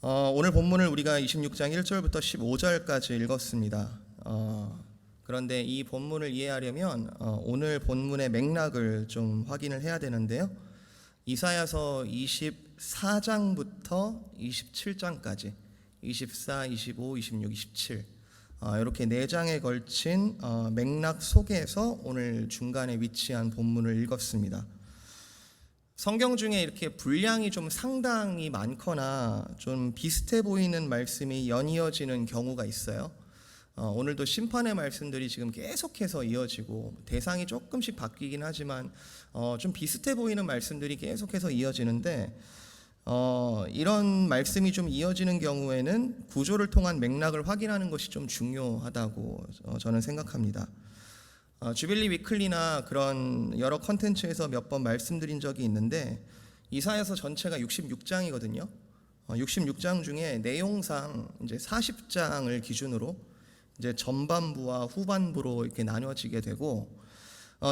오늘 본문을 우리가 26장 1절부터 15절까지 읽었습니다. 그런데 이 본문을 이해하려면 오늘 본문의 맥락을 좀 확인을 해야 되는데요. 이사야서 24장부터 27장까지 24, 25, 26, 27 이렇게 4장에 걸친 맥락 속에서 오늘 중간에 위치한 본문을 읽었습니다. 성경 중에 이렇게 분량이 좀 상당히 많거나 좀 비슷해 보이는 말씀이 연이어지는 경우가 있어요. 오늘도 심판의 말씀들이 지금 계속해서 이어지고 대상이 조금씩 바뀌긴 하지만 좀 비슷해 보이는 말씀들이 계속해서 이어지는데 이런 말씀이 좀 이어지는 경우에는 구조를 통한 맥락을 확인하는 것이 좀 중요하다고 저는 생각합니다. 주빌리 위클리나 그런 여러 컨텐츠에서 몇 번 말씀드린 적이 있는데 이사야서 전체가 66장이거든요. 66장 중에 내용상 이제 40장을 기준으로 이제 전반부와 후반부로 이렇게 나뉘어지게 되고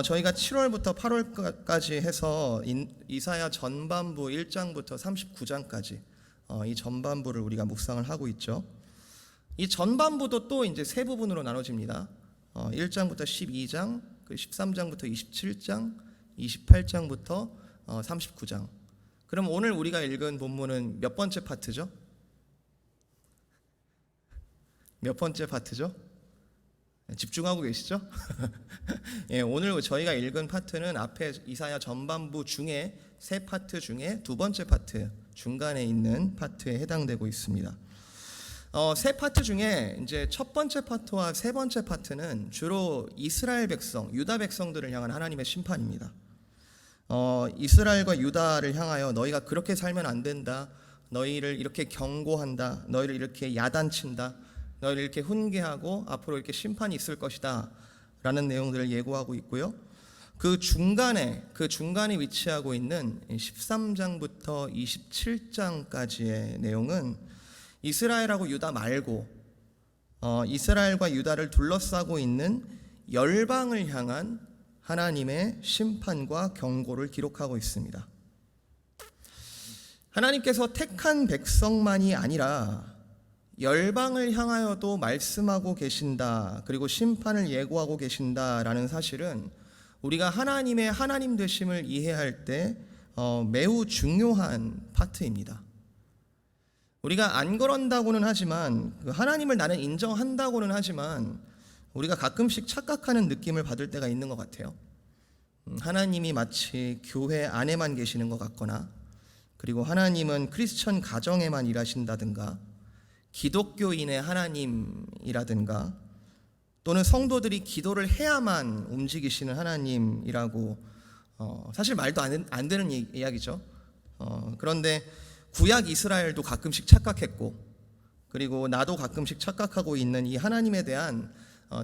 저희가 7월부터 8월까지 해서 이사야 전반부 1장부터 39장까지 이 전반부를 우리가 묵상을 하고 있죠. 이 전반부도 또 이제 세 부분으로 나눠집니다. 1장부터 12장, 13장부터 27장, 28장부터 39장. 그럼 오늘 우리가 읽은 본문은 몇 번째 파트죠? 몇 번째 파트죠? 집중하고 계시죠? 예, 오늘 저희가 읽은 파트는 앞에 이사야 전반부 중에 세 파트 중에 두 번째 파트, 중간에 있는 파트에 해당되고 있습니다. 세 파트 중에 이제 첫 번째 파트와 세 번째 파트는 주로 이스라엘 백성, 유다 백성들을 향한 하나님의 심판입니다. 이스라엘과 유다를 향하여 너희가 그렇게 살면 안 된다. 너희를 이렇게 경고한다. 너희를 이렇게 야단친다. 너희를 이렇게 훈계하고 앞으로 이렇게 심판이 있을 것이다. 라는 내용들을 예고하고 있고요. 그 중간에 위치하고 있는 13장부터 27장까지의 내용은 이스라엘하고 유다 말고 이스라엘과 유다를 둘러싸고 있는 열방을 향한 하나님의 심판과 경고를 기록하고 있습니다. 하나님께서 택한 백성만이 아니라 열방을 향하여도 말씀하고 계신다. 그리고 심판을 예고하고 계신다라는 사실은 우리가 하나님의 하나님 되심을 이해할 때 매우 중요한 파트입니다. 우리가 안 그런다고는 하지만 하나님을 나는 인정한다고는 하지만 우리가 가끔씩 착각하는 느낌을 받을 때가 있는 것 같아요. 하나님이 마치 교회 안에만 계시는 것 같거나 그리고 하나님은 크리스천 가정에만 일하신다든가 기독교인의 하나님이라든가 또는 성도들이 기도를 해야만 움직이시는 하나님이라고 사실 말도 안 되는 이야기죠. 그런데 구약 이스라엘도 가끔씩 착각했고 그리고 나도 가끔씩 착각하고 있는 이 하나님에 대한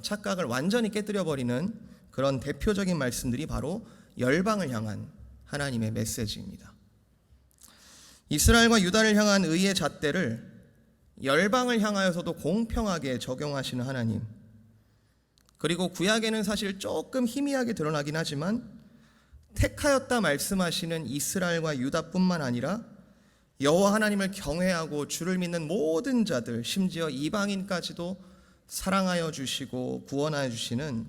착각을 완전히 깨뜨려버리는 그런 대표적인 말씀들이 바로 열방을 향한 하나님의 메시지입니다. 이스라엘과 유다를 향한 의의 잣대를 열방을 향하여서도 공평하게 적용하시는 하나님, 그리고 구약에는 사실 조금 희미하게 드러나긴 하지만 택하였다 말씀하시는 이스라엘과 유다뿐만 아니라 여호와 하나님을 경외하고 주를 믿는 모든 자들, 심지어 이방인까지도 사랑하여 주시고 구원하여 주시는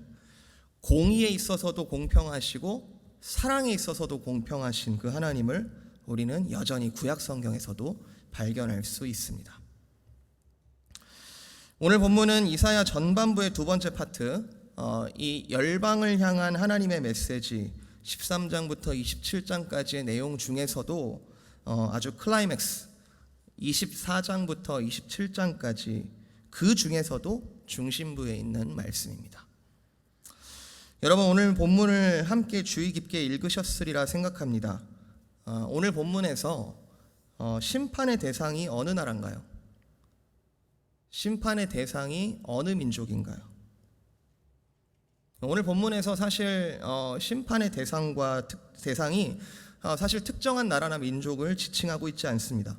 공의에 있어서도 공평하시고 사랑에 있어서도 공평하신 그 하나님을 우리는 여전히 구약 성경에서도 발견할 수 있습니다. 오늘 본문은 이사야 전반부의 두 번째 파트, 이 열방을 향한 하나님의 메시지 13장부터 27장까지의 내용 중에서도 아주 클라이맥스 24장부터 27장까지 그 중에서도 중심부에 있는 말씀입니다. 여러분 오늘 본문을 함께 주의 깊게 읽으셨으리라 생각합니다. 오늘 본문에서 심판의 대상이 어느 나라인가요? 심판의 대상이 어느 민족인가요? 오늘 본문에서 사실 심판의 대상이 사실 특정한 나라나 민족을 지칭하고 있지 않습니다.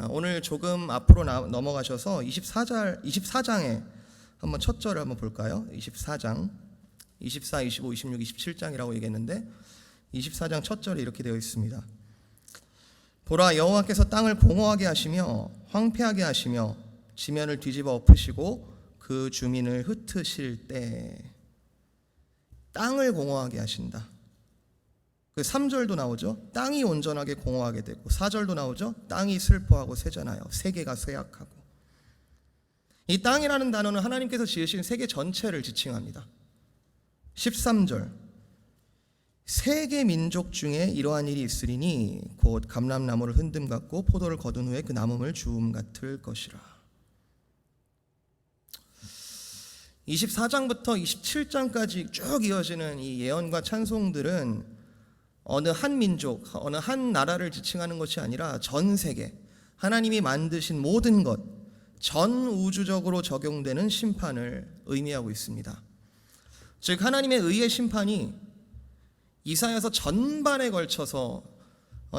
오늘 조금 앞으로 넘어가셔서 24장에 한번 첫 절을 한번 볼까요? 24장 24, 25, 26, 27장이라고 얘기했는데 24장 첫 절에 이렇게 되어 있습니다. 보라, 여호와께서 땅을 공허하게 하시며 황폐하게 하시며 지면을 뒤집어 엎으시고 그 주민을 흩으실 때 땅을 공허하게 하신다. 그 3절도 나오죠. 땅이 온전하게 공허하게 되고 4절도 나오죠. 땅이 슬퍼하고 쇠잔하여 세계가 쇠약하고. 이 땅이라는 단어는 하나님께서 지으신 세계 전체를 지칭합니다. 13절 세계 민족 중에 이러한 일이 있으리니 곧 감람나무를 흔듦 같고 포도를 거둔 후에 그 남음을 주움 같을 것이라. 24장부터 27장까지 쭉 이어지는 이 예언과 찬송들은 어느 한 민족, 어느 한 나라를 지칭하는 것이 아니라 전 세계, 하나님이 만드신 모든 것, 전 우주적으로 적용되는 심판을 의미하고 있습니다. 즉 하나님의 의의 심판이 이사야서 전반에 걸쳐서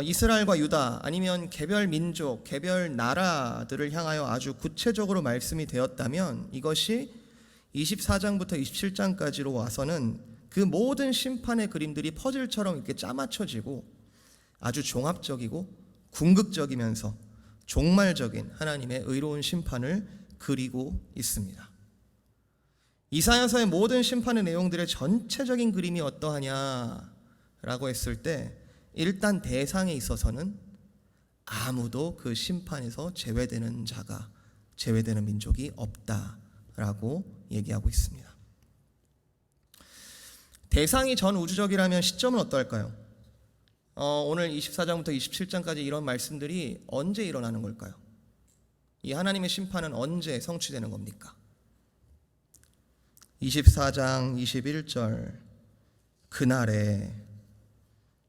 이스라엘과 유다 아니면 개별 민족, 개별 나라들을 향하여 아주 구체적으로 말씀이 되었다면 이것이 24장부터 27장까지로 와서는 그 모든 심판의 그림들이 퍼즐처럼 이렇게 짜맞춰지고 아주 종합적이고 궁극적이면서 종말적인 하나님의 의로운 심판을 그리고 있습니다. 이사야서의 모든 심판의 내용들의 전체적인 그림이 어떠하냐라고 했을 때 일단 대상에 있어서는 아무도 그 심판에서 제외되는 자가, 제외되는 민족이 없다라고 얘기하고 있습니다. 대상이 전 우주적이라면 시점은 어떨까요? 오늘 24장부터 27장까지 이런 말씀들이 언제 일어나는 걸까요? 이 하나님의 심판은 언제 성취되는 겁니까? 24장 21절 그날에,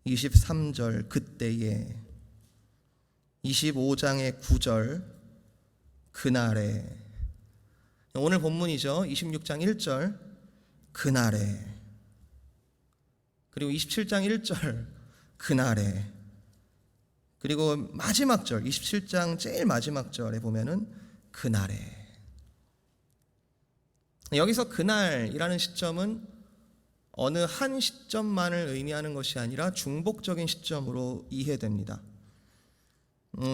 23절 그때에, 25장의 9절 그날에, 오늘 본문이죠. 26장 1절 그날에, 그리고 27장 1절 그날에, 그리고 마지막 절 27장 제일 마지막 절에 보면은 그날에. 여기서 그날이라는 시점은 어느 한 시점만을 의미하는 것이 아니라 중복적인 시점으로 이해됩니다.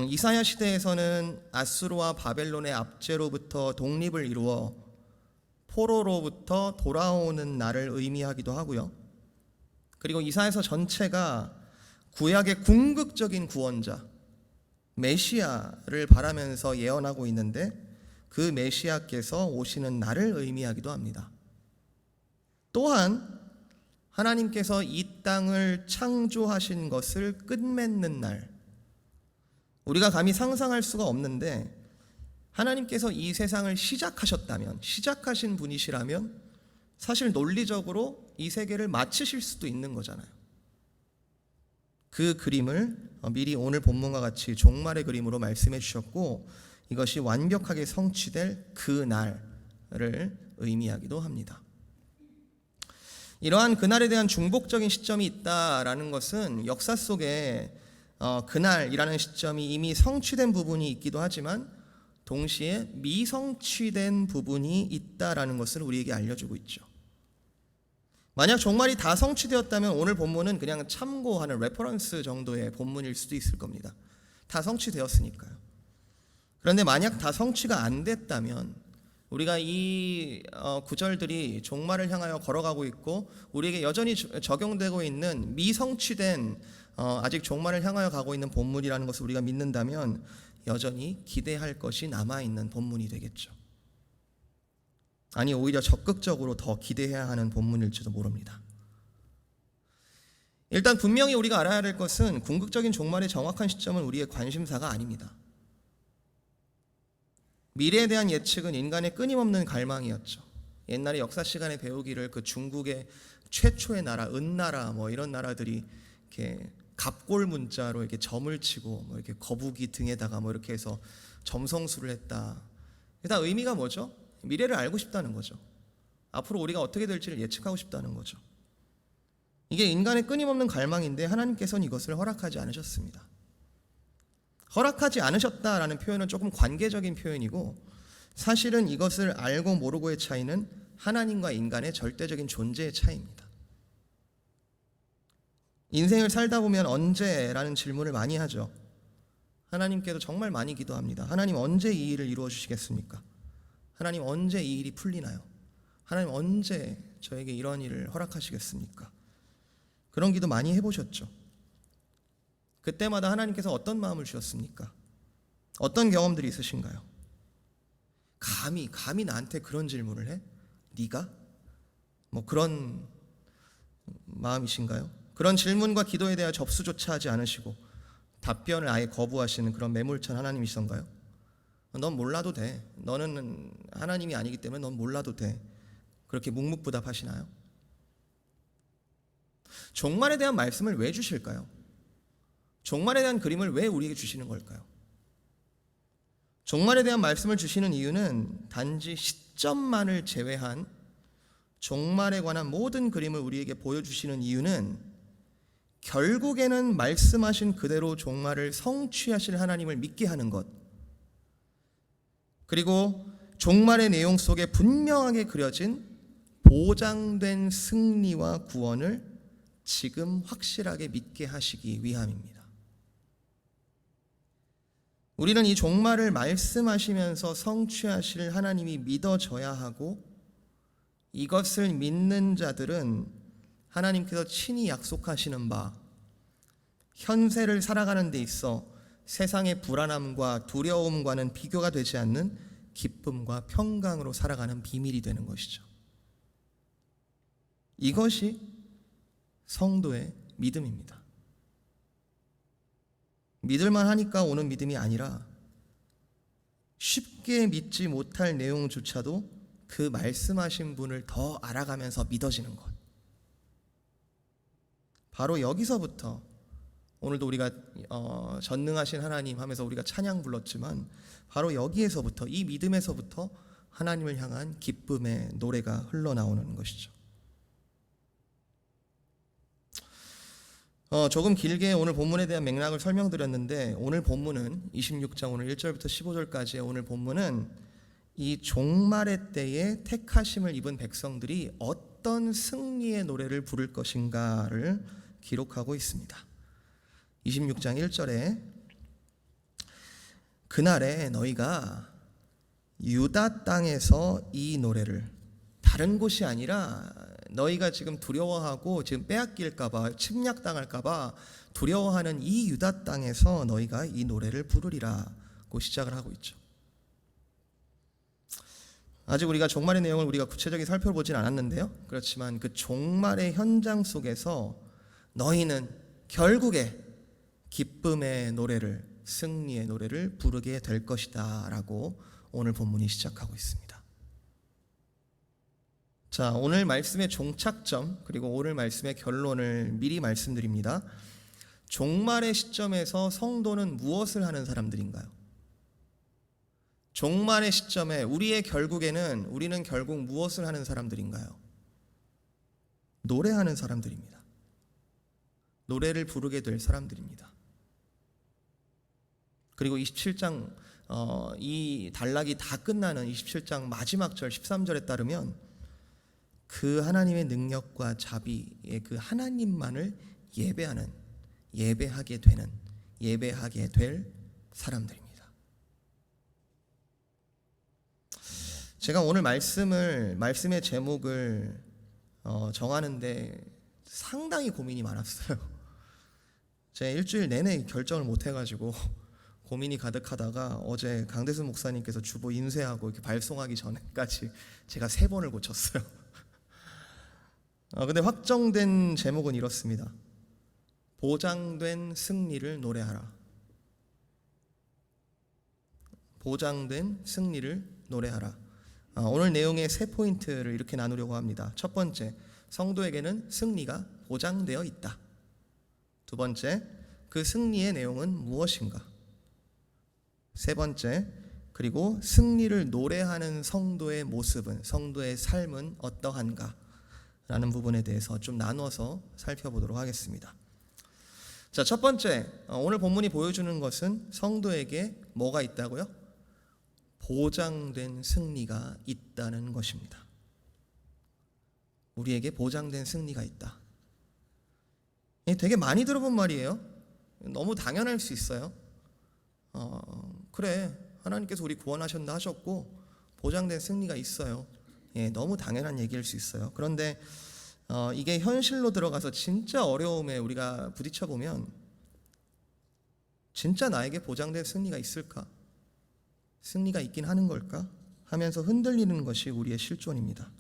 이사야 시대에서는 아수르와 바벨론의 압제로부터 독립을 이루어 포로로부터 돌아오는 날을 의미하기도 하고요. 그리고 이사야서 전체가 구약의 궁극적인 구원자 메시아를 바라면서 예언하고 있는데 그 메시아께서 오시는 날을 의미하기도 합니다. 또한 하나님께서 이 땅을 창조하신 것을 끝맺는 날, 우리가 감히 상상할 수가 없는데 하나님께서 이 세상을 시작하셨다면, 시작하신 분이시라면 사실 논리적으로 이 세계를 마치실 수도 있는 거잖아요. 그 그림을 미리 오늘 본문과 같이 종말의 그림으로 말씀해 주셨고 이것이 완벽하게 성취될 그 날을 의미하기도 합니다. 이러한 그날에 대한 중복적인 시점이 있다라는 것은 역사 속에 그날이라는 시점이 이미 성취된 부분이 있기도 하지만 동시에 미성취된 부분이 있다라는 것을 우리에게 알려주고 있죠. 만약 종말이 다 성취되었다면 오늘 본문은 그냥 참고하는 레퍼런스 정도의 본문일 수도 있을 겁니다. 다 성취되었으니까요. 그런데 만약 다 성취가 안 됐다면 우리가 이 구절들이 종말을 향하여 걸어가고 있고 우리에게 여전히 적용되고 있는 미성취된 아직 종말을 향하여 가고 있는 본문이라는 것을 우리가 믿는다면 여전히 기대할 것이 남아있는 본문이 되겠죠. 아니 오히려 적극적으로 더 기대해야 하는 본문일지도 모릅니다. 일단 분명히 우리가 알아야 될 것은 궁극적인 종말의 정확한 시점은 우리의 관심사가 아닙니다. 미래에 대한 예측은 인간의 끊임없는 갈망이었죠. 옛날에 역사 시간에 배우기를 그 중국의 최초의 나라, 은나라 뭐 이런 나라들이 이렇게 갑골 문자로 이렇게 점을 치고 뭐 이렇게 거북이 등에다가 뭐 이렇게 해서 점성술을 했다. 다 의미가 뭐죠? 미래를 알고 싶다는 거죠. 앞으로 우리가 어떻게 될지를 예측하고 싶다는 거죠. 이게 인간의 끊임없는 갈망인데 하나님께서는 이것을 허락하지 않으셨습니다. 허락하지 않으셨다라는 표현은 조금 관계적인 표현이고 사실은 이것을 알고 모르고의 차이는 하나님과 인간의 절대적인 존재의 차이입니다. 인생을 살다 보면 언제라는 질문을 많이 하죠. 하나님께도 정말 많이 기도합니다. 하나님 언제 이 일을 이루어 주시겠습니까? 하나님 언제 이 일이 풀리나요? 하나님 언제 저에게 이런 일을 허락하시겠습니까? 그런 기도 많이 해보셨죠? 그때마다 하나님께서 어떤 마음을 주셨습니까? 어떤 경험들이 있으신가요? 감히 나한테 그런 질문을 해? 네가? 뭐 그런 마음이신가요? 그런 질문과 기도에 대한 접수조차 하지 않으시고 답변을 아예 거부하시는 그런 매몰찬 하나님이시던가요? 넌 몰라도 돼. 너는 하나님이 아니기 때문에 넌 몰라도 돼. 그렇게 묵묵부답하시나요? 종말에 대한 말씀을 왜 주실까요? 종말에 대한 그림을 왜 우리에게 주시는 걸까요? 종말에 대한 말씀을 주시는 이유는 단지 시점만을 제외한 종말에 관한 모든 그림을 우리에게 보여주시는 이유는 결국에는 말씀하신 그대로 종말을 성취하실 하나님을 믿게 하는 것, 그리고 종말의 내용 속에 분명하게 그려진 보장된 승리와 구원을 지금 확실하게 믿게 하시기 위함입니다. 우리는 이 종말을 말씀하시면서 성취하실 하나님이 믿어져야 하고, 이것을 믿는 자들은 하나님께서 친히 약속하시는 바 현세를 살아가는 데 있어 세상의 불안함과 두려움과는 비교가 되지 않는 기쁨과 평강으로 살아가는 비밀이 되는 것이죠. 이것이 성도의 믿음입니다. 믿을만 하니까 오는 믿음이 아니라 쉽게 믿지 못할 내용조차도 그 말씀하신 분을 더 알아가면서 믿어지는 것. 바로 여기서부터 오늘도 우리가 전능하신 하나님 하면서 우리가 찬양 불렀지만 바로 여기에서부터, 이 믿음에서부터 하나님을 향한 기쁨의 노래가 흘러나오는 것이죠. 조금 길게 오늘 본문에 대한 맥락을 설명드렸는데, 오늘 본문은 26장 오늘 1절부터 15절까지의 오늘 본문은 이 종말의 때에 택하심을 입은 백성들이 어떤 승리의 노래를 부를 것인가를 기록하고 있습니다. 26장 1절에 그날에 너희가 유다 땅에서 이 노래를, 다른 곳이 아니라 너희가 지금 두려워하고 지금 빼앗길까봐, 침략당할까봐 두려워하는 이 유다 땅에서 너희가 이 노래를 부르리라고 시작을 하고 있죠. 아직 우리가 종말의 내용을 우리가 구체적으로 살펴보진 않았는데요, 그렇지만 그 종말의 현장 속에서 너희는 결국에 기쁨의 노래를, 승리의 노래를 부르게 될 것이다 라고 오늘 본문이 시작하고 있습니다. 자, 오늘 말씀의 종착점 그리고 오늘 말씀의 결론을 미리 말씀드립니다. 종말의 시점에서 성도는 무엇을 하는 사람들인가요? 종말의 시점에 우리의 결국에는 우리는 결국 무엇을 하는 사람들인가요? 노래하는 사람들입니다. 노래를 부르게 될 사람들입니다. 그리고 27장 이 단락이 다 끝나는 27장 마지막 절 13절에 따르면 그 하나님의 능력과 자비의 그 하나님만을 예배하게 될 사람들입니다. 제가 오늘 말씀의 제목을 정하는데 상당히 고민이 많았어요. 제가 일주일 내내 결정을 못 해가지고 고민이 가득하다가 어제 강대순 목사님께서 주보 인쇄하고 이렇게 발송하기 전까지 제가 3번을 고쳤어요. 근데 확정된 제목은 이렇습니다. 보장된 승리를 노래하라. 보장된 승리를 노래하라. 오늘 내용의 3포인트를 이렇게 나누려고 합니다. 첫 번째, 성도에게는 승리가 보장되어 있다. 두 번째, 그 승리의 내용은 무엇인가? 세 번째, 그리고 승리를 노래하는 성도의 모습은, 성도의 삶은 어떠한가? 라는 부분에 대해서 좀 나눠서 살펴보도록 하겠습니다. 자, 첫 번째, 오늘 본문이 보여주는 것은 성도에게 뭐가 있다고요? 보장된 승리가 있다는 것입니다. 우리에게 보장된 승리가 있다. 되게 많이 들어본 말이에요. 너무 당연할 수 있어요. 그래, 하나님께서 우리 구원하셨다 하셨고 보장된 승리가 있어요. 예, 너무 당연한 얘기일 수 있어요. 그런데 이게 현실로 들어가서 진짜 어려움에 우리가 부딪혀 보면 진짜 나에게 보장된 승리가 있을까? 승리가 있긴 하는 걸까? 하면서 흔들리는 것이 우리의 실존입니다.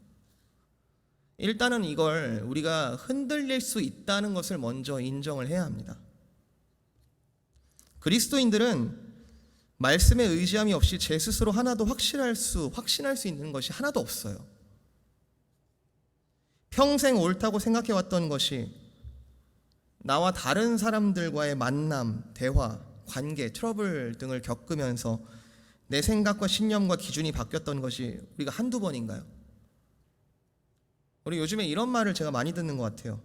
일단은 이걸 우리가 흔들릴 수 있다는 것을 먼저 인정을 해야 합니다. 그리스도인들은 말씀에 의지함이 없이 제 스스로 하나도 확신할 수 있는 것이 하나도 없어요. 평생 옳다고 생각해왔던 것이 나와 다른 사람들과의 만남, 대화, 관계, 트러블 등을 겪으면서 내 생각과 신념과 기준이 바뀌었던 것이 우리가 한두 번인가요? 우리 요즘에 이런 말을 제가 많이 듣는 것 같아요.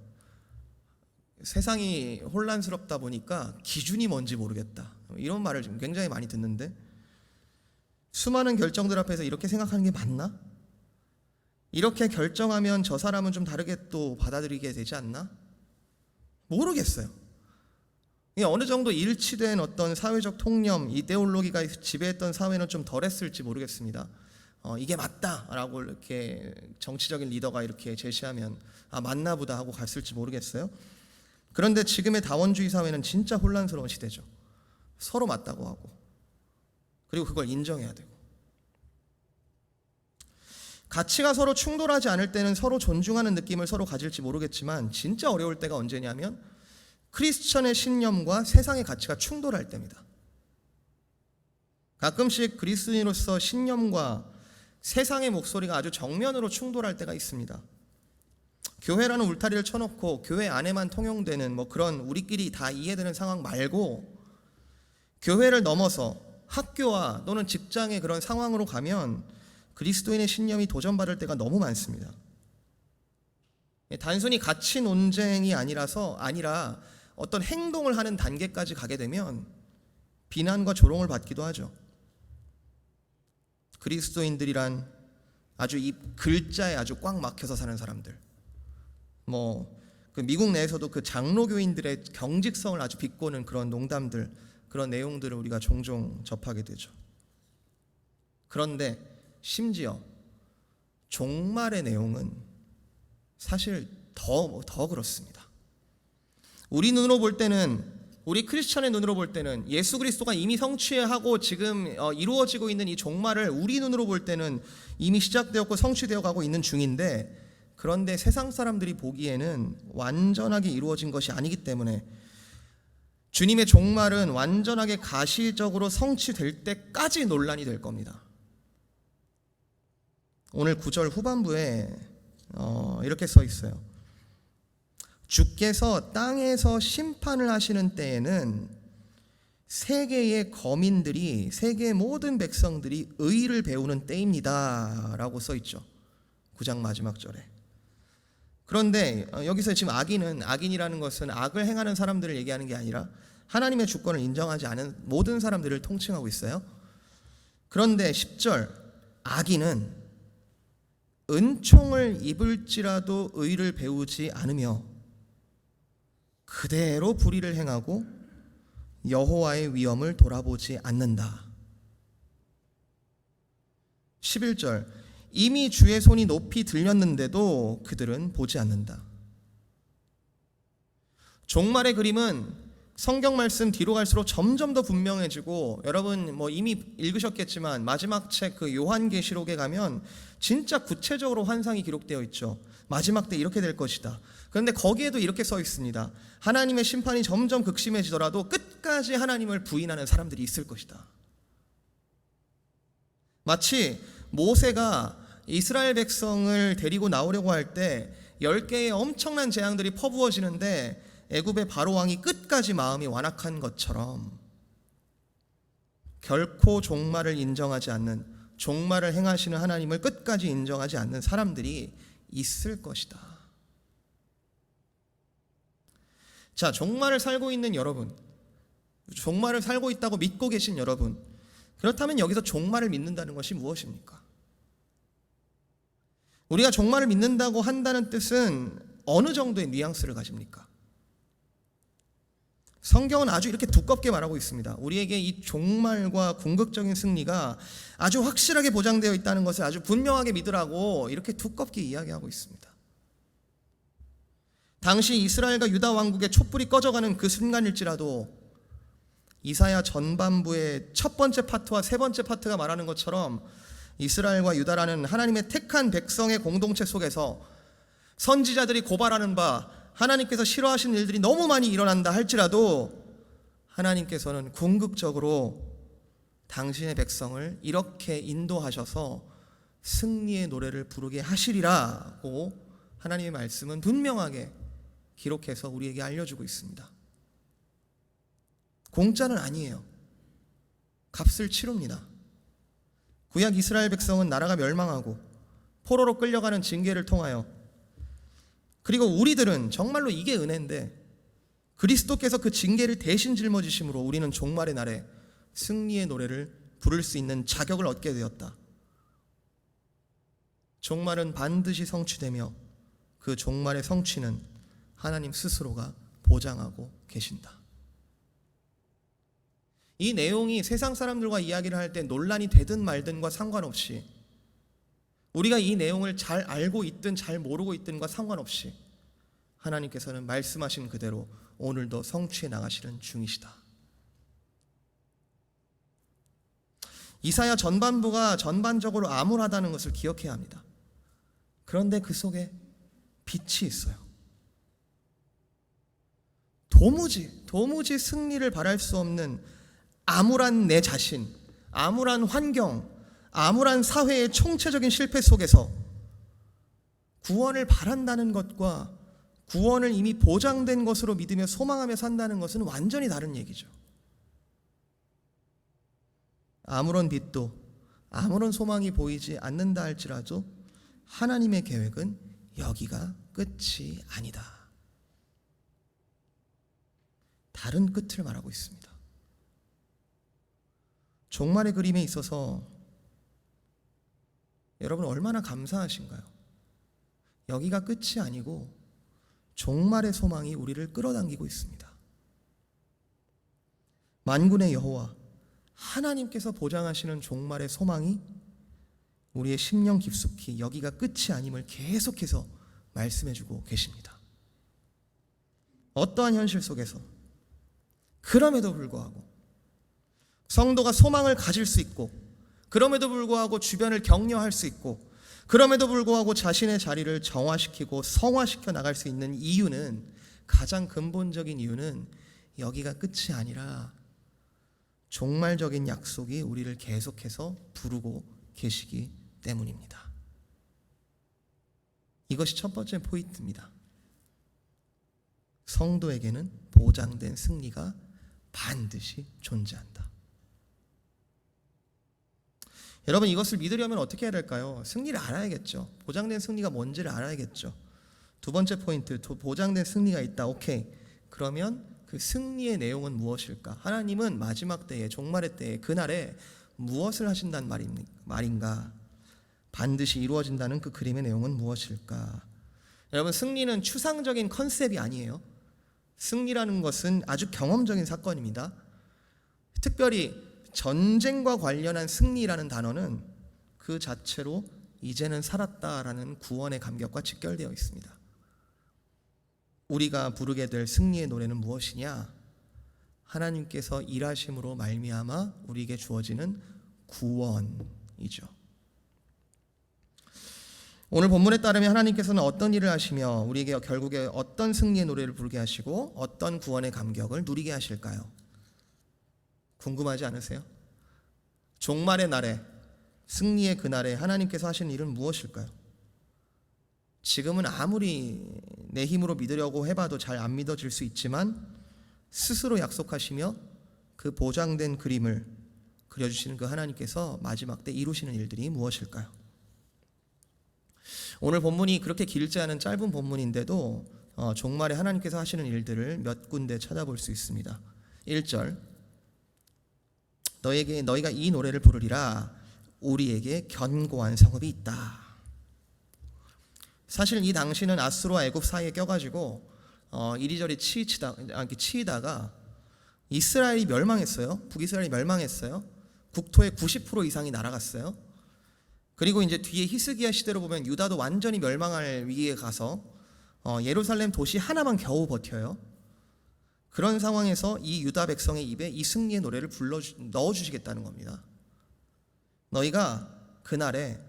세상이 혼란스럽다 보니까 기준이 뭔지 모르겠다. 이런 말을 지금 굉장히 많이 듣는데 수많은 결정들 앞에서 이렇게 생각하는 게 맞나? 이렇게 결정하면 저 사람은 좀 다르게 또 받아들이게 되지 않나? 모르겠어요. 어느 정도 일치된 어떤 사회적 통념, 이데올로기가 지배했던 사회는 좀 덜했을지 모르겠습니다. 이게 맞다라고 이렇게 정치적인 리더가 이렇게 제시하면 맞나 보다 하고 갔을지 모르겠어요. 그런데 지금의 다원주의 사회는 진짜 혼란스러운 시대죠. 서로 맞다고 하고 그리고 그걸 인정해야 되고 가치가 서로 충돌하지 않을 때는 서로 존중하는 느낌을 서로 가질지 모르겠지만 진짜 어려울 때가 언제냐면 크리스천의 신념과 세상의 가치가 충돌할 때입니다. 가끔씩 그리스도인으로서 신념과 세상의 목소리가 아주 정면으로 충돌할 때가 있습니다. 교회라는 울타리를 쳐놓고 교회 안에만 통용되는 그런 우리끼리 다 이해되는 상황 말고 교회를 넘어서 학교와 또는 직장의 그런 상황으로 가면 그리스도인의 신념이 도전받을 때가 너무 많습니다. 단순히 가치 논쟁이 아니라 어떤 행동을 하는 단계까지 가게 되면 비난과 조롱을 받기도 하죠. 그리스도인들이란 아주 이 글자에 아주 꽉 막혀서 사는 사람들. 그 미국 내에서도 그 장로교인들의 경직성을 아주 비꼬는 그런 농담들, 그런 내용들을 우리가 종종 접하게 되죠. 그런데 심지어 종말의 내용은 사실 더 그렇습니다. 우리 눈으로 볼 때는, 우리 크리스천의 눈으로 볼 때는 예수 그리스도가 이미 성취하고 지금 이루어지고 있는 이 종말을 우리 눈으로 볼 때는 이미 시작되었고 성취되어 가고 있는 중인데, 그런데 세상 사람들이 보기에는 완전하게 이루어진 것이 아니기 때문에 주님의 종말은 완전하게 가시적으로 성취될 때까지 논란이 될 겁니다. 오늘 9절 후반부에 이렇게 써 있어요. 주께서 땅에서 심판을 하시는 때에는 세계의 거민들이, 세계의 모든 백성들이 의를 배우는 때입니다 라고 써 있죠. 9장 마지막 절에. 그런데 여기서 지금 악인이라는 것은 악을 행하는 사람들을 얘기하는 게 아니라 하나님의 주권을 인정하지 않은 모든 사람들을 통칭하고 있어요. 그런데 10절, 악인은 은총을 입을지라도 의를 배우지 않으며 그대로 불의를 행하고 여호와의 위엄을 돌아보지 않는다. 11절, 이미 주의 손이 높이 들렸는데도 그들은 보지 않는다. 종말의 그림은 성경 말씀 뒤로 갈수록 점점 더 분명해지고, 여러분 이미 읽으셨겠지만 마지막 책 그 요한계시록에 가면 진짜 구체적으로 환상이 기록되어 있죠. 마지막 때 이렇게 될 것이다. 그런데 거기에도 이렇게 써 있습니다. 하나님의 심판이 점점 극심해지더라도 끝까지 하나님을 부인하는 사람들이 있을 것이다. 마치 모세가 이스라엘 백성을 데리고 나오려고 할 때 10개의 엄청난 재앙들이 퍼부어지는데 애굽의 바로 왕이 끝까지 마음이 완악한 것처럼 결코 종말을 인정하지 않는, 종말을 행하시는 하나님을 끝까지 인정하지 않는 사람들이 있을 것이다. 자, 종말을 살고 있는 여러분, 종말을 살고 있다고 믿고 계신 여러분, 그렇다면 여기서 종말을 믿는다는 것이 무엇입니까? 우리가 종말을 믿는다고 한다는 뜻은 어느 정도의 뉘앙스를 가집니까? 성경은 아주 이렇게 두껍게 말하고 있습니다. 우리에게 이 종말과 궁극적인 승리가 아주 확실하게 보장되어 있다는 것을 아주 분명하게 믿으라고 이렇게 두껍게 이야기하고 있습니다. 당시 이스라엘과 유다 왕국의 촛불이 꺼져가는 그 순간일지라도 이사야 전반부의 첫 번째 파트와 세 번째 파트가 말하는 것처럼 이스라엘과 유다라는 하나님의 택한 백성의 공동체 속에서 선지자들이 고발하는 바 하나님께서 싫어하시는 일들이 너무 많이 일어난다 할지라도 하나님께서는 궁극적으로 당신의 백성을 이렇게 인도하셔서 승리의 노래를 부르게 하시리라고 하나님의 말씀은 분명하게 기록해서 우리에게 알려주고 있습니다. 공짜는 아니에요. 값을 치릅니다. 구약 이스라엘 백성은 나라가 멸망하고 포로로 끌려가는 징계를 통하여, 그리고 우리들은 정말로 이게 은혜인데 그리스도께서 그 징계를 대신 짊어지심으로 우리는 종말의 날에 승리의 노래를 부를 수 있는 자격을 얻게 되었다. 종말은 반드시 성취되며 그 종말의 성취는 하나님 스스로가 보장하고 계신다. 이 내용이 세상 사람들과 이야기를 할 때 논란이 되든 말든과 상관없이, 우리가 이 내용을 잘 알고 있든 잘 모르고 있든과 상관없이 하나님께서는 말씀하신 그대로 오늘도 성취해 나가시는 중이시다. 이사야 전반부가 전반적으로 암울하다는 것을 기억해야 합니다. 그런데 그 속에 빛이 있어요. 도무지 승리를 바랄 수 없는 암울한 내 자신, 암울한 환경, 암울한 사회의 총체적인 실패 속에서 구원을 바란다는 것과 구원을 이미 보장된 것으로 믿으며 소망하며 산다는 것은 완전히 다른 얘기죠. 아무런 빛도 아무런 소망이 보이지 않는다 할지라도 하나님의 계획은 여기가 끝이 아니다. 다른 끝을 말하고 있습니다. 종말의 그림에 있어서 여러분 얼마나 감사하신가요? 여기가 끝이 아니고 종말의 소망이 우리를 끌어당기고 있습니다. 만군의 여호와 하나님께서 보장하시는 종말의 소망이 우리의 심령 깊숙이 여기가 끝이 아님을 계속해서 말씀해주고 계십니다. 어떠한 현실 속에서 그럼에도 불구하고 성도가 소망을 가질 수 있고, 그럼에도 불구하고 주변을 격려할 수 있고, 그럼에도 불구하고 자신의 자리를 정화시키고 성화시켜 나갈 수 있는 이유는, 가장 근본적인 이유는 여기가 끝이 아니라 종말적인 약속이 우리를 계속해서 부르고 계시기 때문입니다. 이것이 첫 번째 포인트입니다. 성도에게는 보장된 승리가 반드시 존재한다. 여러분, 이것을 믿으려면 어떻게 해야 될까요? 승리를 알아야겠죠. 보장된 승리가 뭔지를 알아야겠죠. 두 번째 포인트, 보장된 승리가 있다. 오케이. 그러면 그 승리의 내용은 무엇일까? 하나님은 마지막 때에, 종말의 때에, 그날에 무엇을 하신다는 말인가? 반드시 이루어진다는 그 그림의 내용은 무엇일까? 여러분, 승리는 추상적인 컨셉이 아니에요. 승리라는 것은 아주 경험적인 사건입니다. 특별히 전쟁과 관련한 승리라는 단어는 그 자체로 이제는 살았다라는 구원의 감격과 직결되어 있습니다. 우리가 부르게 될 승리의 노래는 무엇이냐? 하나님께서 일하심으로 말미암아 우리에게 주어지는 구원이죠. 오늘 본문에 따르면 하나님께서는 어떤 일을 하시며 우리에게 결국에 어떤 승리의 노래를 부르게 하시고 어떤 구원의 감격을 누리게 하실까요? 궁금하지 않으세요? 종말의 날에, 승리의 그날에 하나님께서 하시는 일은 무엇일까요? 지금은 아무리 내 힘으로 믿으려고 해봐도 잘 안 믿어질 수 있지만 스스로 약속하시며 그 보장된 그림을 그려주시는 그 하나님께서 마지막 때 이루시는 일들이 무엇일까요? 오늘 본문이 그렇게 길지 않은 짧은 본문인데도 종말에 하나님께서 하시는 일들을 몇 군데 찾아볼 수 있습니다. 1절, 너희가 이 노래를 부르리라. 우리에게 견고한 성읍이 있다. 사실 이 당시는 아수르와 애굽 사이에 껴가지고 이리저리 치이다가 이스라엘이 멸망했어요. 북이스라엘이 멸망했어요. 국토의 90% 이상이 날아갔어요. 그리고 이제 뒤에 히스기야 시대로 보면 유다도 완전히 멸망할 위기에 가서 예루살렘 도시 하나만 겨우 버텨요. 그런 상황에서 이 유다 백성의 입에 이 승리의 노래를 넣어주시겠다는 겁니다. 너희가 그날에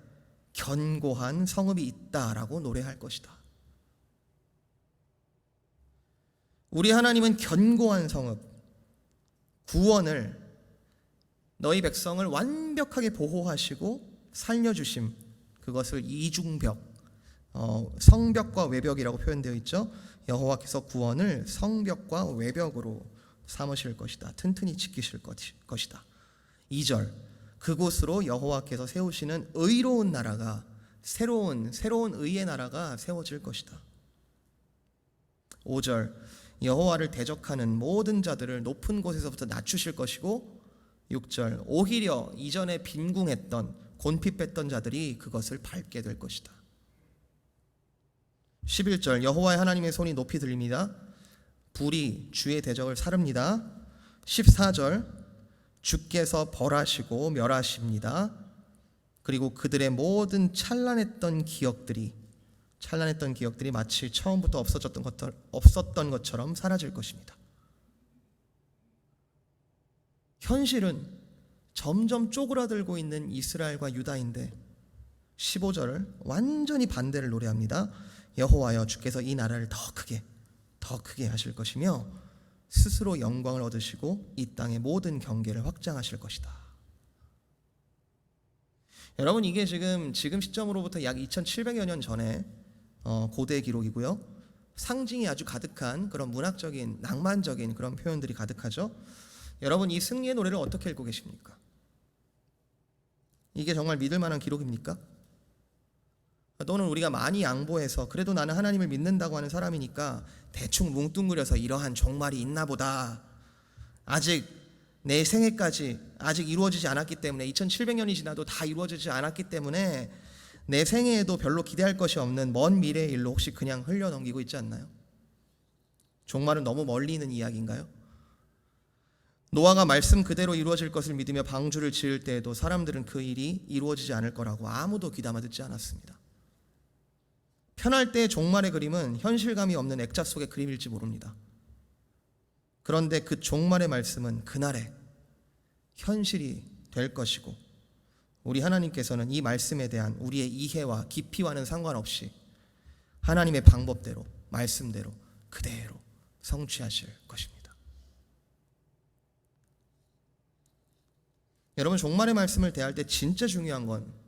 견고한 성읍이 있다라고 노래할 것이다. 우리 하나님은 견고한 성읍, 구원을, 너희 백성을 완벽하게 보호하시고 살려주심, 그것을 이중벽, 성벽과 외벽이라고 표현되어 있죠. 여호와께서 구원을 성벽과 외벽으로 삼으실 것이다. 튼튼히 지키실 것이다. 2절, 그곳으로 여호와께서 세우시는 의로운 나라가, 새로운 의의 나라가 세워질 것이다. 5절, 여호와를 대적하는 모든 자들을 높은 곳에서부터 낮추실 것이고, 6절, 오히려 이전에 빈궁했던 곤피 뺐던 자들이 그것을 밟게 될 것이다. 11절, 여호와의 하나님의 손이 높이 들립니다. 불이 주의 대적을 사릅니다. 14절, 주께서 벌하시고 멸하십니다. 그리고 그들의 모든 찬란했던 기억들이 마치 처음부터 없었던 것처럼 사라질 것입니다. 현실은 점점 쪼그라들고 있는 이스라엘과 유다인데 15절을 완전히 반대를 노래합니다. 여호와여, 주께서 이 나라를 더 크게 하실 것이며 스스로 영광을 얻으시고 이 땅의 모든 경계를 확장하실 것이다. 여러분, 이게 지금 시점으로부터 약 2700여 년 전에 고대 기록이고요. 상징이 아주 가득한 그런 문학적인, 낭만적인 그런 표현들이 가득하죠. 여러분, 이 승리의 노래를 어떻게 읽고 계십니까? 이게 정말 믿을 만한 기록입니까? 또는 우리가 많이 양보해서 그래도 나는 하나님을 믿는다고 하는 사람이니까 대충 뭉뚱그려서 이러한 종말이 있나 보다, 아직 내 생애까지 아직 이루어지지 않았기 때문에, 2700년이 지나도 다 이루어지지 않았기 때문에 내 생애에도 별로 기대할 것이 없는 먼 미래의 일로 혹시 그냥 흘려넘기고 있지 않나요? 종말은 너무 멀리 있는 이야기인가요? 노아가 말씀 그대로 이루어질 것을 믿으며 방주를 지을 때에도 사람들은 그 일이 이루어지지 않을 거라고 아무도 귀담아 듣지 않았습니다. 편할 때의 종말의 그림은 현실감이 없는 액자 속의 그림일지 모릅니다. 그런데 그 종말의 말씀은 그날에 현실이 될 것이고, 우리 하나님께서는 이 말씀에 대한 우리의 이해와 깊이와는 상관없이 하나님의 방법대로, 말씀대로 그대로 성취하실 것입니다. 여러분, 종말의 말씀을 대할 때 진짜 중요한 건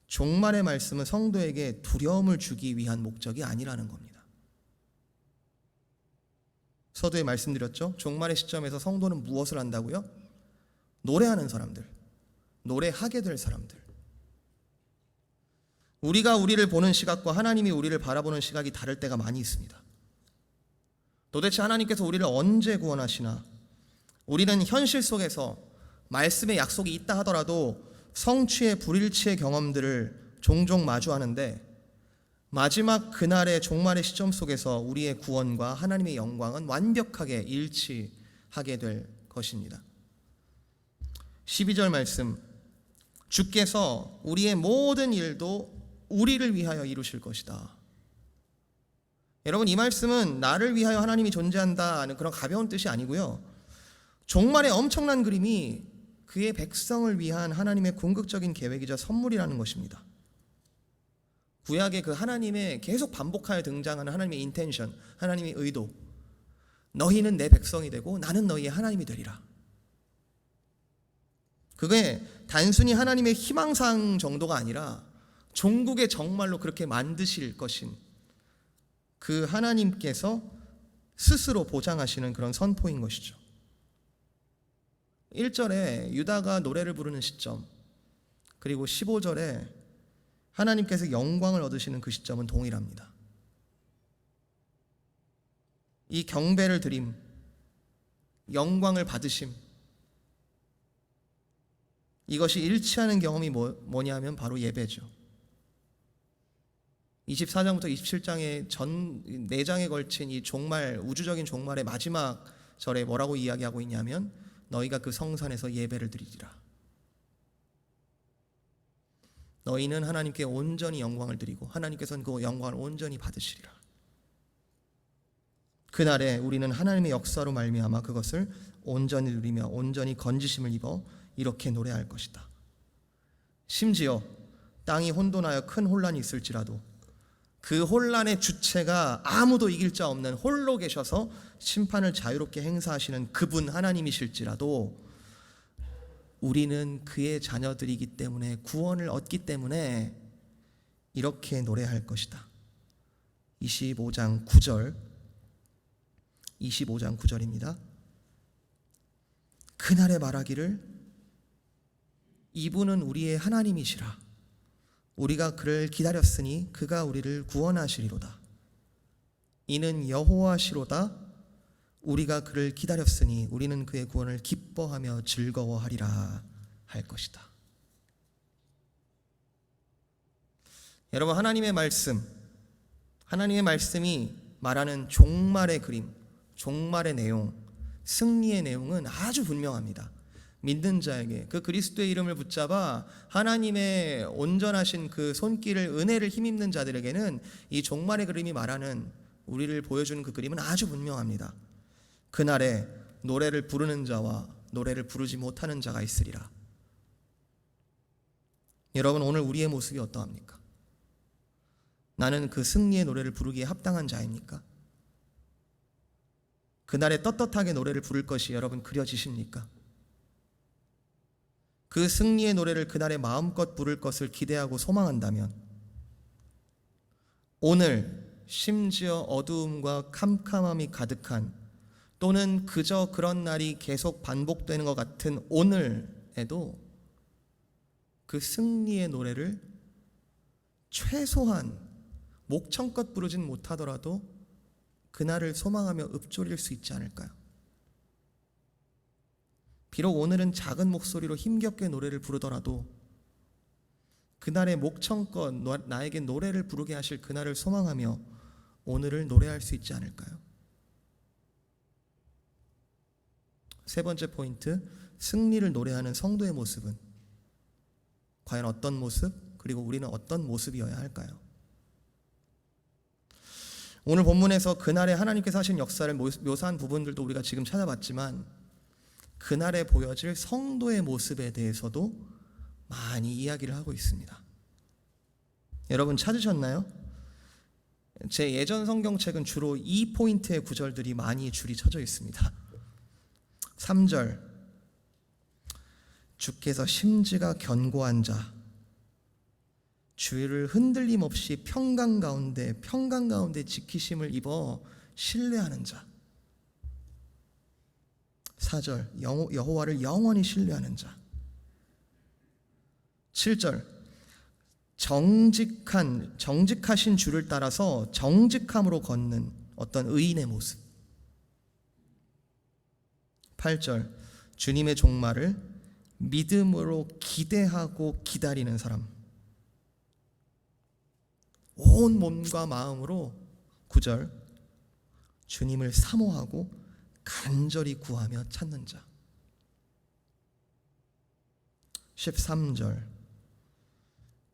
종말의 말씀은 성도에게 두려움을 주기 위한 목적이 아니라는 겁니다. 서두에 말씀드렸죠? 종말의 시점에서 성도는 무엇을 한다고요? 노래하는 사람들, 노래하게 될 사람들. 우리가 우리를 보는 시각과 하나님이 우리를 바라보는 시각이 다를 때가 많이 있습니다. 도대체 하나님께서 우리를 언제 구원하시나? 우리는 현실 속에서 말씀의 약속이 있다 하더라도 성취의 불일치의 경험들을 종종 마주하는데, 마지막 그날의 종말의 시점 속에서 우리의 구원과 하나님의 영광은 완벽하게 일치하게 될 것입니다. 12절 말씀, 주께서 우리의 모든 일도 우리를 위하여 이루실 것이다. 여러분, 이 말씀은 나를 위하여 하나님이 존재한다는 그런 가벼운 뜻이 아니고요, 종말의 엄청난 그림이 그의 백성을 위한 하나님의 궁극적인 계획이자 선물이라는 것입니다. 구약의 그 하나님의 계속 반복하여 등장하는 하나님의 인텐션, 하나님의 의도, 너희는 내 백성이 되고 나는 너희의 하나님이 되리라. 그게 단순히 하나님의 희망사항 정도가 아니라 종국에 정말로 그렇게 만드실 것인 그 하나님께서 스스로 보장하시는 그런 선포인 것이죠. 1절에 유다가 노래를 부르는 시점, 그리고 15절에 하나님께서 영광을 얻으시는 그 시점은 동일합니다. 이 경배를 드림, 영광을 받으심, 이것이 일치하는 경험이 뭐냐면 바로 예배죠. 24장부터 27장의 전 4장에 걸친 이 종말, 우주적인 종말의 마지막 절에 뭐라고 이야기하고 있냐면 너희가 그 성산에서 예배를 드리리라. 너희는 하나님께 온전히 영광을 드리고 하나님께서는 그 영광을 온전히 받으시리라. 그날에 우리는 하나님의 역사로 말미암아 그것을 온전히 누리며 온전히 건지심을 입어 이렇게 노래할 것이다. 심지어 땅이 혼돈하여 큰 혼란이 있을지라도 그 혼란의 주체가 아무도 이길 자 없는 홀로 계셔서 심판을 자유롭게 행사하시는 그분 하나님이실지라도 우리는 그의 자녀들이기 때문에 구원을 얻기 때문에 이렇게 노래할 것이다. 25장 9절입니다. 그날에 말하기를 이분은 우리의 하나님이시라. 우리가 그를 기다렸으니 그가 우리를 구원하시리로다. 이는 여호와시로다. 우리가 그를 기다렸으니 우리는 그의 구원을 기뻐하며 즐거워하리라 할 것이다. 여러분, 하나님의 말씀이 말하는 종말의 그림, 종말의 내용, 승리의 내용은 아주 분명합니다. 믿는 자에게 그 그리스도의 이름을 붙잡아 하나님의 온전하신 그 손길을, 은혜를 힘입는 자들에게는 이 종말의 그림이 말하는, 우리를 보여주는 그 그림은 아주 분명합니다. 그날에 노래를 부르는 자와 노래를 부르지 못하는 자가 있으리라. 여러분, 오늘 우리의 모습이 어떠합니까? 나는 그 승리의 노래를 부르기에 합당한 자입니까? 그날에 떳떳하게 노래를 부를 것이 여러분 그려지십니까? 그 승리의 노래를 그날에 마음껏 부를 것을 기대하고 소망한다면 오늘 심지어 어두움과 캄캄함이 가득한, 또는 그저 그런 날이 계속 반복되는 것 같은 오늘에도 그 승리의 노래를 최소한 목청껏 부르진 못하더라도 그날을 소망하며 읊조릴 수 있지 않을까요? 비록 오늘은 작은 목소리로 힘겹게 노래를 부르더라도 그날의 목청껏 나에게 노래를 부르게 하실 그날을 소망하며 오늘을 노래할 수 있지 않을까요? 세 번째 포인트, 승리를 노래하는 성도의 모습은 과연 어떤 모습, 그리고 우리는 어떤 모습이어야 할까요? 오늘 본문에서 그날에 하나님께서 하신 역사를 묘사한 부분들도 우리가 지금 찾아봤지만 그날에 보여질 성도의 모습에 대해서도 많이 이야기를 하고 있습니다. 여러분 찾으셨나요? 제 예전 성경책은 주로 이 포인트의 구절들이 많이 줄이 쳐져 있습니다. 3절, 주께서 심지가 견고한 자, 주의를 흔들림 없이 평강 가운데 지키심을 입어 신뢰하는 자. 4절, 여호와를 영원히 신뢰하는 자. 7절, 정직하신 주를 따라서 정직함으로 걷는 어떤 의인의 모습. 8절, 주님의 종말을 믿음으로 기대하고 기다리는 사람. 온 몸과 마음으로. 9절, 주님을 사모하고 간절히 구하며 찾는 자. 13절,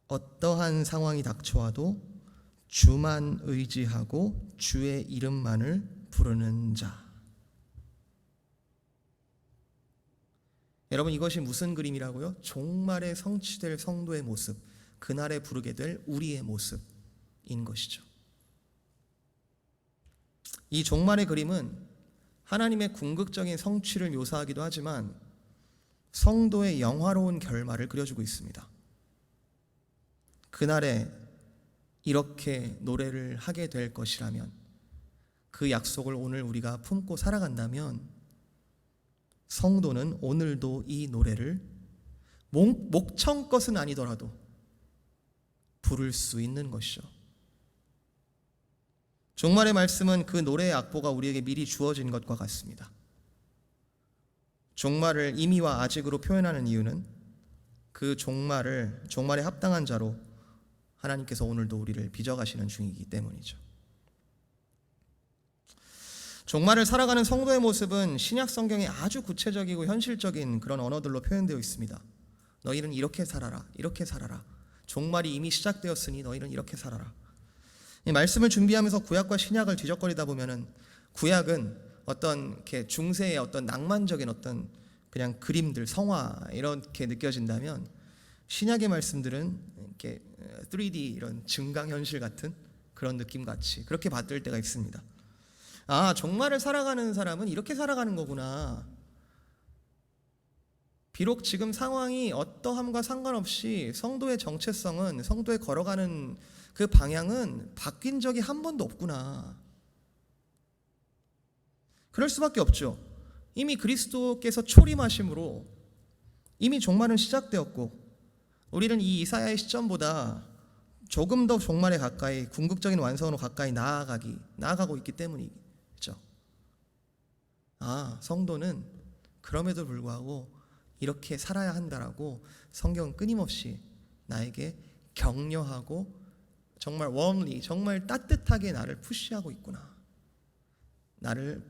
어떠한 상황이 닥쳐와도 주만 의지하고 주의 이름만을 부르는 자. 여러분, 이것이 무슨 그림이라고요? 종말에 성취될 성도의 모습, 그날에 부르게 될 우리의 모습인 것이죠. 이 종말의 그림은 하나님의 궁극적인 성취를 묘사하기도 하지만 성도의 영화로운 결말을 그려주고 있습니다. 그날에 이렇게 노래를 하게 될 것이라면, 그 약속을 오늘 우리가 품고 살아간다면 성도는 오늘도 이 노래를 목청껏은 아니더라도 부를 수 있는 것이죠. 종말의 말씀은 그 노래의 악보가 우리에게 미리 주어진 것과 같습니다. 종말을 이미와 아직으로 표현하는 이유는 그 종말에 합당한 자로 하나님께서 오늘도 우리를 빚어가시는 중이기 때문이죠. 종말을 살아가는 성도의 모습은 신약 성경에 아주 구체적이고 현실적인 그런 언어들로 표현되어 있습니다. 너희는 이렇게 살아라, 이렇게 살아라. 종말이 이미 시작되었으니 너희는 이렇게 살아라. 이 말씀을 준비하면서 구약과 신약을 뒤적거리다 보면은 구약은 어떤 이렇게 중세의 어떤 낭만적인 어떤 그냥 그림들, 성화 이렇게 느껴진다면 신약의 말씀들은 이렇게 3D 이런 증강 현실 같은 그런 느낌 같이 그렇게 받을 때가 있습니다. 아, 종말을 살아가는 사람은 이렇게 살아가는 거구나. 비록 지금 상황이 어떠함과 상관없이 성도의 정체성은, 성도의 걸어가는 그 방향은 바뀐 적이 한 번도 없구나. 그럴 수밖에 없죠. 이미 그리스도께서 초림하심으로 이미 종말은 시작되었고, 우리는 이 이사야의 시점보다 조금 더 종말에 가까이, 궁극적인 완성으로 가까이 나아가고 있기 때문이죠. 아, 성도는 그럼에도 불구하고 이렇게 살아야 한다라고 성경은 끊임없이 나에게 격려하고 정말 warmly, 정말 따뜻하게 나를 푸시하고 있구나. 나를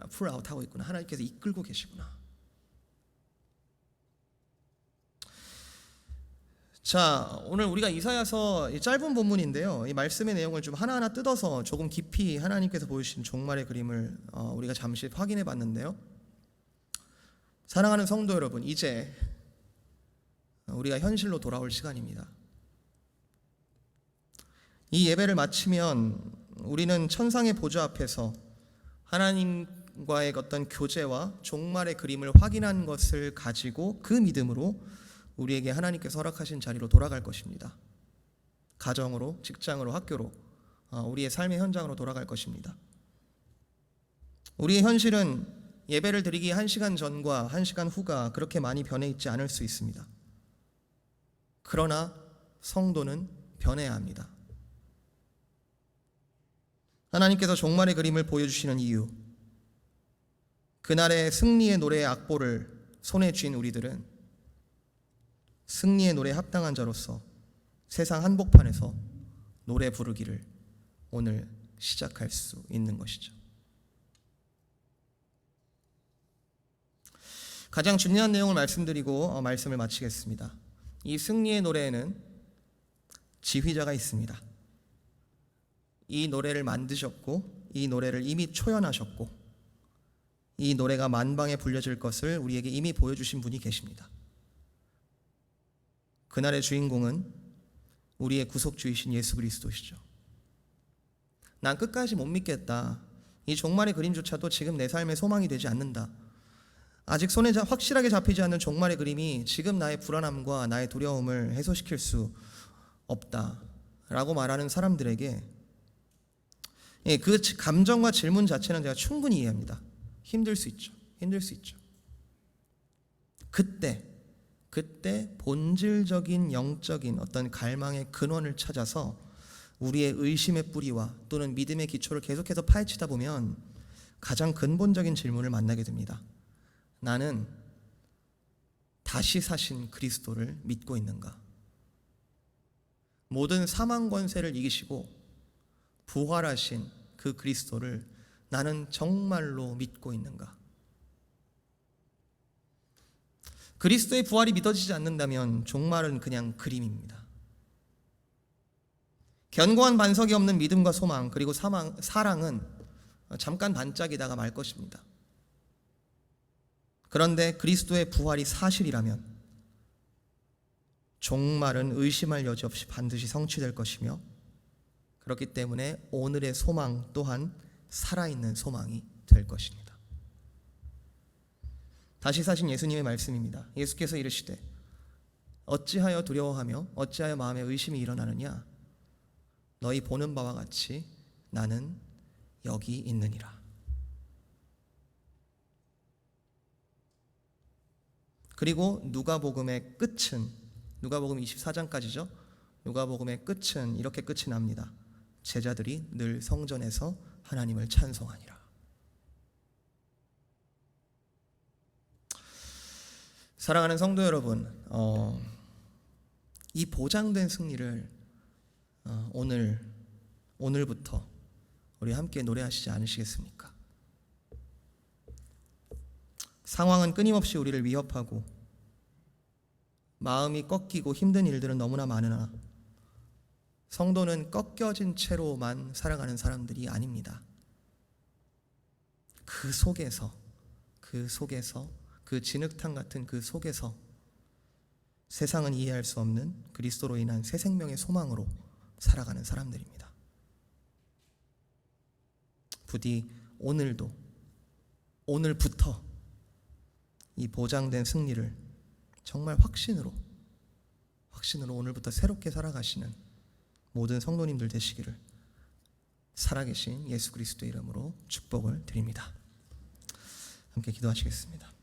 풀아웃하고 있구나. 하나님께서 이끌고 계시구나. 자, 오늘 우리가 이사야서 짧은 본문인데요, 이 말씀의 내용을 좀 하나하나 뜯어서 조금 깊이 하나님께서 보여주신 종말의 그림을 우리가 잠시 확인해 봤는데요. 사랑하는 성도 여러분, 이제 우리가 현실로 돌아올 시간입니다. 이 예배를 마치면 우리는 천상의 보좌 앞에서 하나님과의 어떤 교제와 종말의 그림을 확인한 것을 가지고 그 믿음으로 우리에게 하나님께서 허락하신 자리로 돌아갈 것입니다. 가정으로, 직장으로, 학교로, 우리의 삶의 현장으로 돌아갈 것입니다. 우리의 현실은 예배를 드리기 1시간 전과 1시간 후가 그렇게 많이 변해 있지 않을 수 있습니다. 그러나 성도는 변해야 합니다. 하나님께서 종말의 그림을 보여주시는 이유, 그날의 승리의 노래의 악보를 손에 쥔 우리들은 승리의 노래에 합당한 자로서 세상 한복판에서 노래 부르기를 오늘 시작할 수 있는 것이죠. 가장 중요한 내용을 말씀드리고 말씀을 마치겠습니다. 이 승리의 노래에는 지휘자가 있습니다. 이 노래를 만드셨고, 이 노래를 이미 초연하셨고, 이 노래가 만방에 불려질 것을 우리에게 이미 보여주신 분이 계십니다. 그날의 주인공은 우리의 구속주이신 예수 그리스도시죠. 난 끝까지 못 믿겠다. 이 종말의 그림조차도 지금 내 삶의 소망이 되지 않는다. 아직 손에 확실하게 잡히지 않는 종말의 그림이 지금 나의 불안함과 나의 두려움을 해소시킬 수 없다라고 말하는 사람들에게 그 감정과 질문 자체는 제가 충분히 이해합니다. 힘들 수 있죠. 그때 본질적인 영적인 어떤 갈망의 근원을 찾아서 우리의 의심의 뿌리와 또는 믿음의 기초를 계속해서 파헤치다 보면 가장 근본적인 질문을 만나게 됩니다. 나는 다시 사신 그리스도를 믿고 있는가? 모든 사망 권세를 이기시고 부활하신 그 그리스도를 나는 정말로 믿고 있는가? 그리스도의 부활이 믿어지지 않는다면 종말은 그냥 그림입니다. 견고한 반석이 없는 믿음과 소망 그리고 사랑은 잠깐 반짝이다가 말 것입니다. 그런데 그리스도의 부활이 사실이라면 종말은 의심할 여지 없이 반드시 성취될 것이며, 그렇기 때문에 오늘의 소망 또한 살아있는 소망이 될 것입니다. 다시 사신 예수님의 말씀입니다. 예수께서 이르시되 어찌하여 두려워하며 어찌하여 마음에 의심이 일어나느냐? 너희 보는 바와 같이 나는 여기 있느니라. 그리고 누가복음의 끝은, 누가복음 24장까지죠. 누가복음의 끝은 이렇게 끝이 납니다. 제자들이 늘 성전에서 하나님을 찬송하니라. 사랑하는 성도 여러분, 이 보장된 승리를 오늘부터 우리 함께 노래하시지 않으시겠습니까? 상황은 끊임없이 우리를 위협하고 마음이 꺾이고 힘든 일들은 너무나 많으나 성도는 꺾여진 채로만 살아가는 사람들이 아닙니다. 그 속에서 그 진흙탕 같은 그 속에서 세상은 이해할 수 없는 그리스도로 인한 새 생명의 소망으로 살아가는 사람들입니다. 부디 오늘부터 이 보장된 승리를 정말 확신으로 오늘부터 새롭게 살아가시는 모든 성도님들 되시기를 살아계신 예수 그리스도의 이름으로 축복을 드립니다. 함께 기도하시겠습니다.